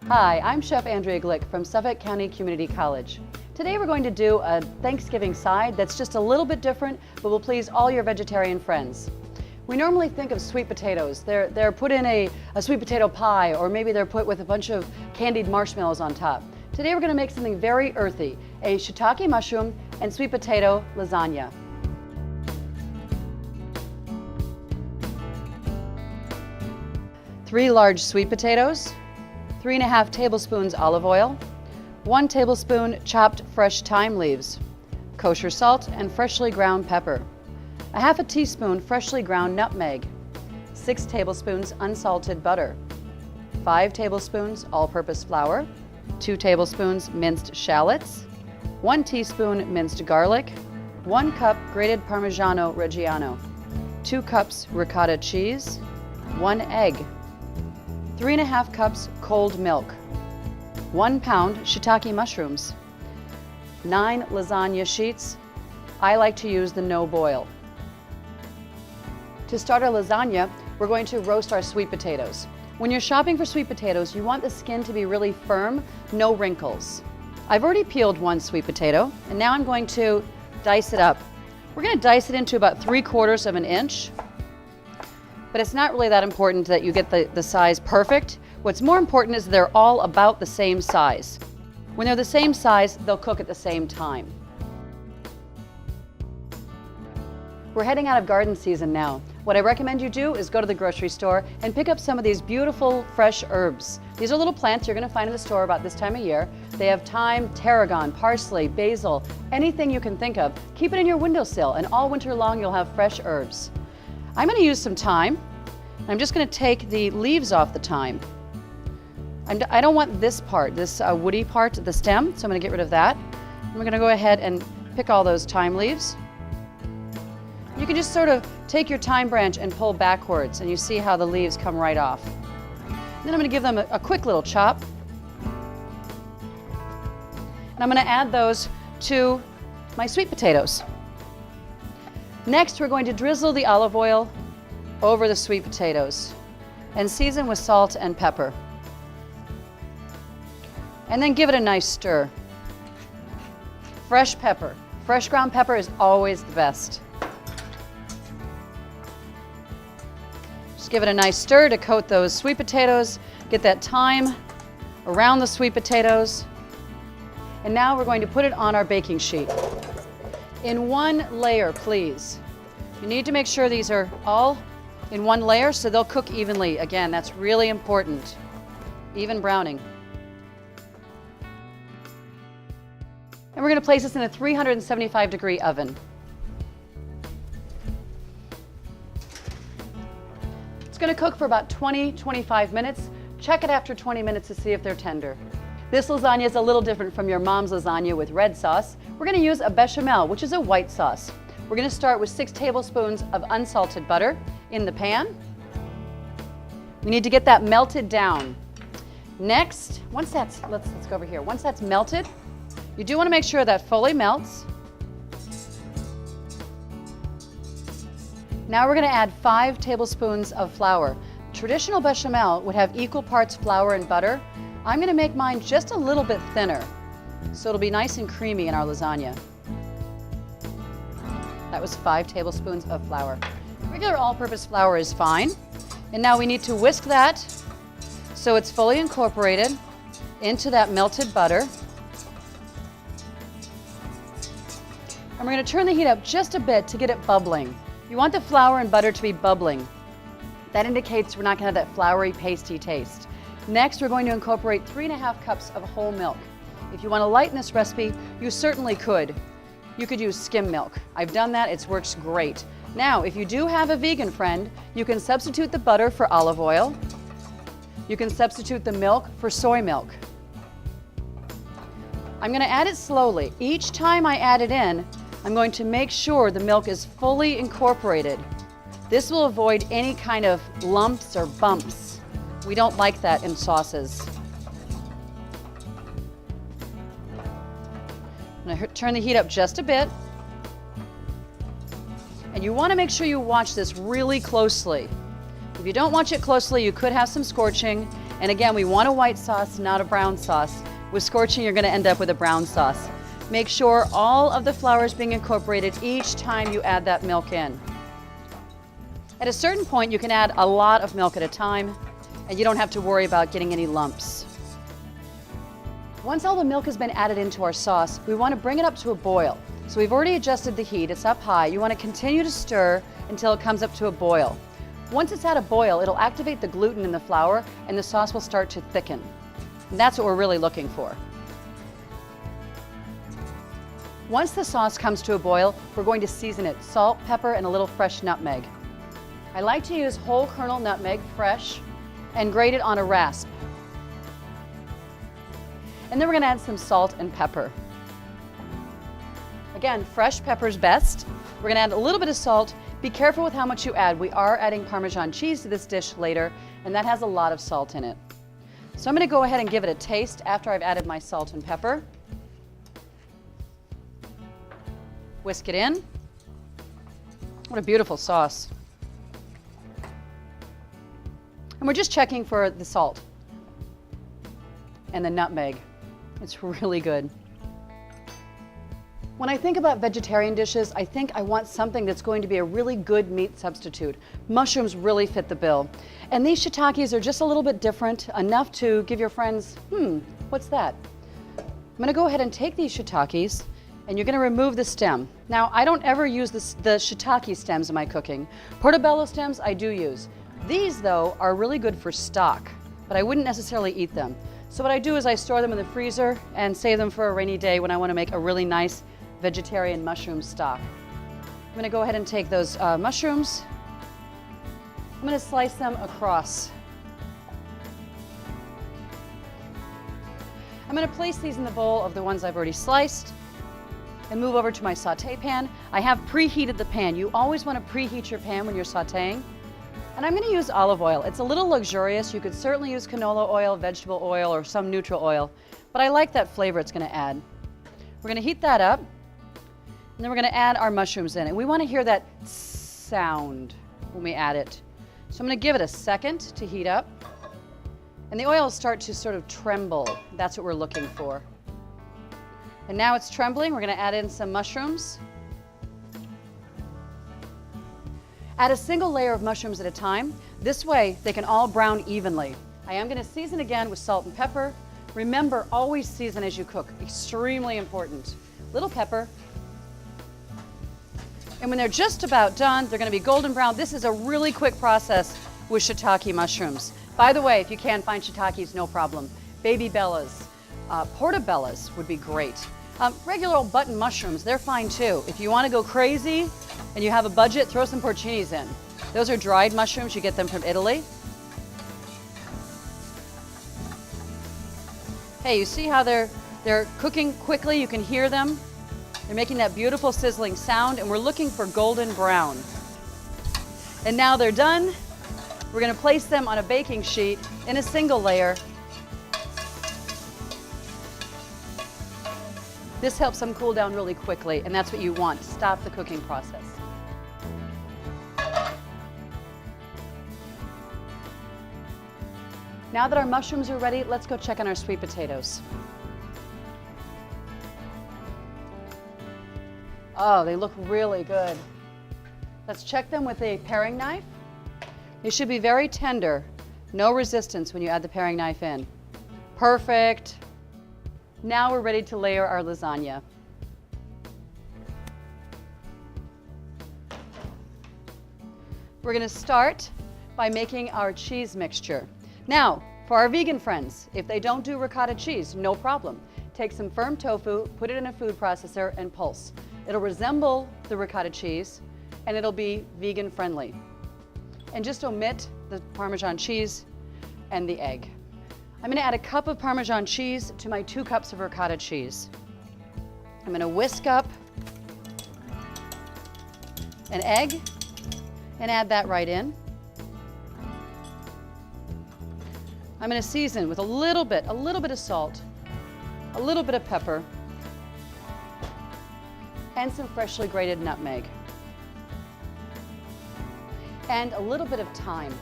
Hi, I'm Chef Andrea Glick from Suffolk County Community College. Today we're going to do a Thanksgiving side that's just a little bit different, but will please all your vegetarian friends. We normally think of sweet potatoes. They're put in a sweet potato pie, or maybe they're put with a bunch of candied marshmallows on top. Today we're going to make something very earthy, a shiitake mushroom and sweet potato lasagna. Three large sweet potatoes, 3½ tablespoons olive oil, 1 tablespoon chopped fresh thyme leaves, kosher salt and freshly ground pepper, ½ teaspoon freshly ground nutmeg, 6 tablespoons unsalted butter, 5 tablespoons all-purpose flour, 2 tablespoons minced shallots, 1 teaspoon minced garlic, 1 cup grated Parmigiano Reggiano, 2 cups ricotta cheese, 1 egg, 3½ cups cold milk, 1 pound shiitake mushrooms, 9 lasagna sheets. I like to use the no boil. To start our lasagna, we're going to roast our sweet potatoes. When you're shopping for sweet potatoes, you want the skin to be really firm, no wrinkles. I've already peeled 1 sweet potato, and now I'm going to dice it up. We're going to dice it into about 3/4 of an inch. But it's not really that important that you get the size perfect. What's more important is they're all about the same size. When they're the same size, they'll cook at the same time. We're heading out of garden season now. What I recommend you do is go to the grocery store and pick up some of these beautiful fresh herbs. These are little plants you're going to find in the store about this time of year. They have thyme, tarragon, parsley, basil, anything you can think of. Keep it in your windowsill, and all winter long you'll have fresh herbs. I'm going to use some thyme. I'm just going to take the leaves off the thyme. I don't want this part, this woody part, the stem, so I'm going to get rid of that. I'm going to go ahead and pick all those thyme leaves. You can just sort of take your thyme branch and pull backwards, and you see how the leaves come right off. Then I'm going to give them a quick little chop. And I'm going to add those to my sweet potatoes. Next, we're going to drizzle the olive oil over the sweet potatoes and season with salt and pepper. And then give it a nice stir. Fresh pepper. Fresh ground pepper is always the best. Just give it a nice stir to coat those sweet potatoes, get that thyme around the sweet potatoes. And now we're going to put it on our baking sheet. In one layer, please. You need to make sure these are all in one layer so they'll cook evenly. Again, that's really important. Even browning. And we're going to place this in a 375-degree oven. It's going to cook for about 20-25 minutes. Check it after 20 minutes to see if they're tender. This lasagna is a little different from your mom's lasagna with red sauce. We're going to use a bechamel, which is a white sauce. We're going to start with 6 tablespoons of unsalted butter in the pan. We need to get that melted down. Next, once that's, let's go over here. Once that's melted, you do want to make sure that fully melts. Now we're going to add 5 tablespoons of flour. Traditional bechamel would have equal parts flour and butter. I'm going to make mine just a little bit thinner, so it'll be nice and creamy in our lasagna. That was 5 tablespoons of flour. Regular all-purpose flour is fine. And now we need to whisk that so it's fully incorporated into that melted butter. And we're going to turn the heat up just a bit to get it bubbling. You want the flour and butter to be bubbling. That indicates we're not going to have that floury, pasty taste. Next, we're going to incorporate 3½ cups of whole milk. If you want to lighten this recipe, you certainly could. You could use skim milk. I've done that, it works great. Now, if you do have a vegan friend, you can substitute the butter for olive oil. You can substitute the milk for soy milk. I'm going to add it slowly. Each time I add it in, I'm going to make sure the milk is fully incorporated. This will avoid any kind of lumps or bumps. We don't like that in sauces. I'm going to turn the heat up just a bit. And you want to make sure you watch this really closely. If you don't watch it closely, you could have some scorching, And again, we want a white sauce, not a brown sauce. With scorching, you're going to end up with a brown sauce. Make sure all of the flour is being incorporated each time you add that milk in. At a certain point, you can add a lot of milk at a time, and you don't have to worry about getting any lumps. Once all the milk has been added into our sauce, we want to bring it up to a boil. So we've already adjusted the heat, it's up high. You want to continue to stir until it comes up to a boil. Once it's at a boil, it'll activate the gluten in the flour and the sauce will start to thicken. And that's what we're really looking for. Once the sauce comes to a boil, we're going to season it: salt, pepper, and a little fresh nutmeg. I like to use whole kernel nutmeg, fresh, and grate it on a rasp. And then we're going to add some salt and pepper. Again, fresh pepper's best. We're going to add a little bit of salt. Be careful with how much you add. We are adding Parmesan cheese to this dish later, and that has a lot of salt in it. So I'm going to go ahead and give it a taste after I've added my salt and pepper. Whisk it in. What a beautiful sauce. And we're just checking for the salt and the nutmeg. It's really good. When I think about vegetarian dishes, I think I want something that's going to be a really good meat substitute. Mushrooms really fit the bill. And these shiitakes are just a little bit different, enough to give your friends, what's that? I'm gonna go ahead and take these shiitakes, and you're gonna remove the stem. Now, I don't ever use the shiitake stems in my cooking. Portobello stems, I do use. These, though, are really good for stock, but I wouldn't necessarily eat them. So what I do is I store them in the freezer and save them for a rainy day when I want to make a really nice vegetarian mushroom stock. I'm going to go ahead and take those mushrooms. I'm going to slice them across. I'm going to place these in the bowl of the ones I've already sliced and move over to my saute pan. I have preheated the pan. You always want to preheat your pan when you're sauteing. And I'm going to use olive oil. It's a little luxurious. You could certainly use canola oil, vegetable oil, or some neutral oil, but I like that flavor it's going to add. We're going to heat that up, and then we're going to add our mushrooms in. And we want to hear that sound when we add it. So I'm going to give it a second to heat up, and the oil will start to sort of tremble. That's what we're looking for. And now it's trembling. We're going to add in some mushrooms. Add a single layer of mushrooms at a time. This way, they can all brown evenly. I am going to season again with salt and pepper. Remember, always season as you cook. Extremely important. Little pepper. And when they're just about done, they're going to be golden brown. This is a really quick process with shiitake mushrooms. By the way, if you can't find shiitakes, no problem. Baby bellas, portobellas would be great. Regular old button mushrooms, they're fine too. If you want to go crazy and you have a budget, throw some porcinis in. Those are dried mushrooms. You get them from Italy. Hey, you see how they're cooking quickly? You can hear them. They're making that beautiful sizzling sound, and we're looking for golden brown. And now they're done. We're going to place them on a baking sheet in a single layer. This helps them cool down really quickly, and that's what you want to stop the cooking process. Now that our mushrooms are ready, let's go check on our sweet potatoes. Oh, they look really good. Let's check them with a paring knife. They should be very tender, no resistance when you add the paring knife in. Perfect. Now we're ready to layer our lasagna. We're going to start by making our cheese mixture. Now, for our vegan friends, if they don't do ricotta cheese, no problem. Take some firm tofu, put it in a food processor, and pulse. It'll resemble the ricotta cheese, and it'll be vegan friendly. And just omit the Parmesan cheese and the egg. I'm going to add a cup of Parmesan cheese to my 2 cups of ricotta cheese. I'm going to whisk up an egg and add that right in. I'm going to season with a little bit of salt, a little bit of pepper, and some freshly grated nutmeg, and a little bit of thyme.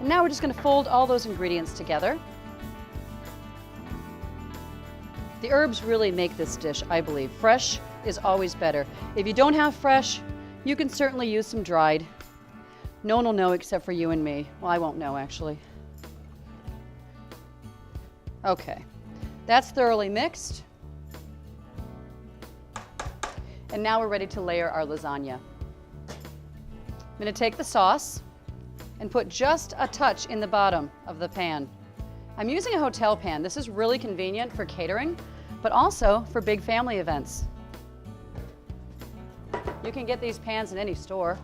And now we're just going to fold all those ingredients together. The herbs really make this dish, I believe. Fresh is always better. If you don't have fresh, you can certainly use some dried. No one will know except for you and me. Well, I won't know, actually. Okay, that's thoroughly mixed. And now we're ready to layer our lasagna. I'm going to take the sauce and put just a touch in the bottom of the pan. I'm using a hotel pan. This is really convenient for catering, but also for big family events. You can get these pans in any store.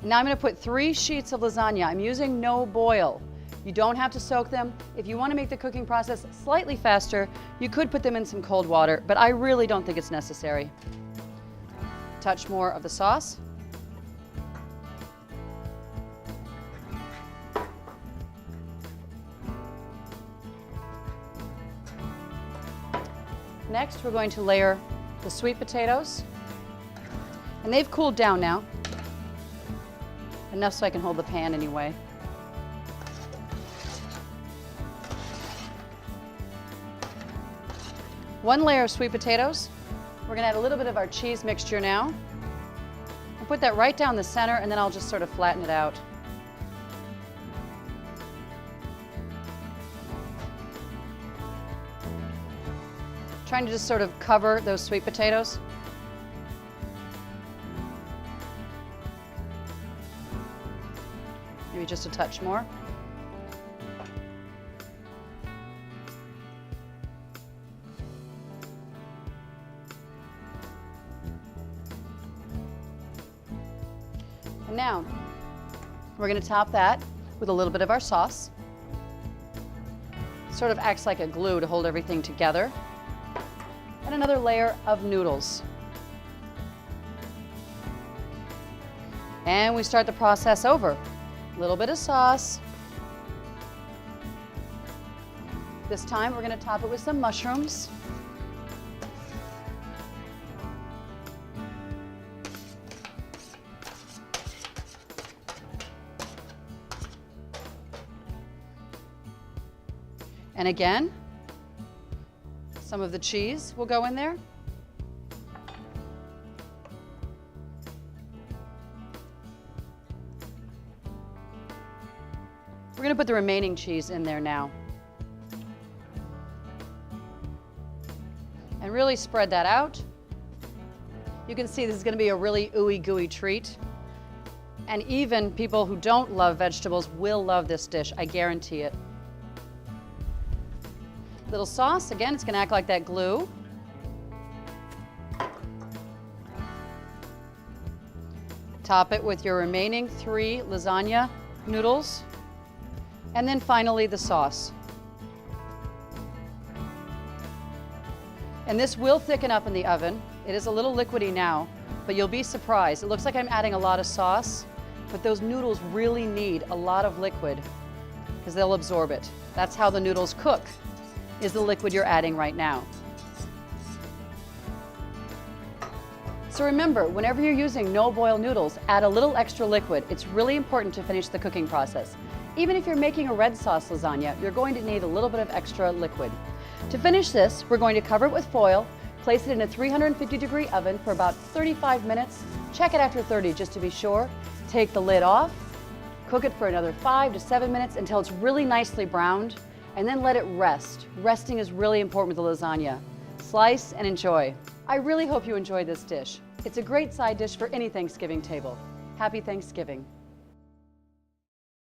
And now I'm going to put 3 sheets of lasagna. I'm using no boil. You don't have to soak them. If you want to make the cooking process slightly faster, you could put them in some cold water, but I really don't think it's necessary. Touch more of the sauce. Next, we're going to layer the sweet potatoes. And they've cooled down now. Enough so I can hold the pan anyway. One layer of sweet potatoes. We're going to add a little bit of our cheese mixture now. I'll put that right down the center, and then I'll just sort of flatten it out. Trying to just sort of cover those sweet potatoes. Maybe just a touch more. And now, we're going to top that with a little bit of our sauce. Sort of acts like a glue to hold everything together. And another layer of noodles. And we start the process over. A little bit of sauce. This time we're going to top it with some mushrooms. And again, some of the cheese will go in there. We're going to put the remaining cheese in there now. And really spread that out. You can see this is going to be a really ooey gooey treat. And even people who don't love vegetables will love this dish, I guarantee it. Little sauce, again, it's going to act like that glue. Top it with your remaining 3 lasagna noodles. And then finally the sauce. And this will thicken up in the oven. It is a little liquidy now, but you'll be surprised. It looks like I'm adding a lot of sauce, but those noodles really need a lot of liquid because they'll absorb it. That's how the noodles cook, is the liquid you're adding right now. So remember, whenever you're using no-boil noodles, add a little extra liquid. It's really important to finish the cooking process. Even if you're making a red sauce lasagna, you're going to need a little bit of extra liquid. To finish this, we're going to cover it with foil, place it in a 350-degree oven for about 35 minutes. Check it after 30 just to be sure. Take the lid off, cook it for another 5 to 7 minutes until it's really nicely browned, and then let it rest. Resting is really important with the lasagna. Slice and enjoy. I really hope you enjoyed this dish. It's a great side dish for any Thanksgiving table. Happy Thanksgiving.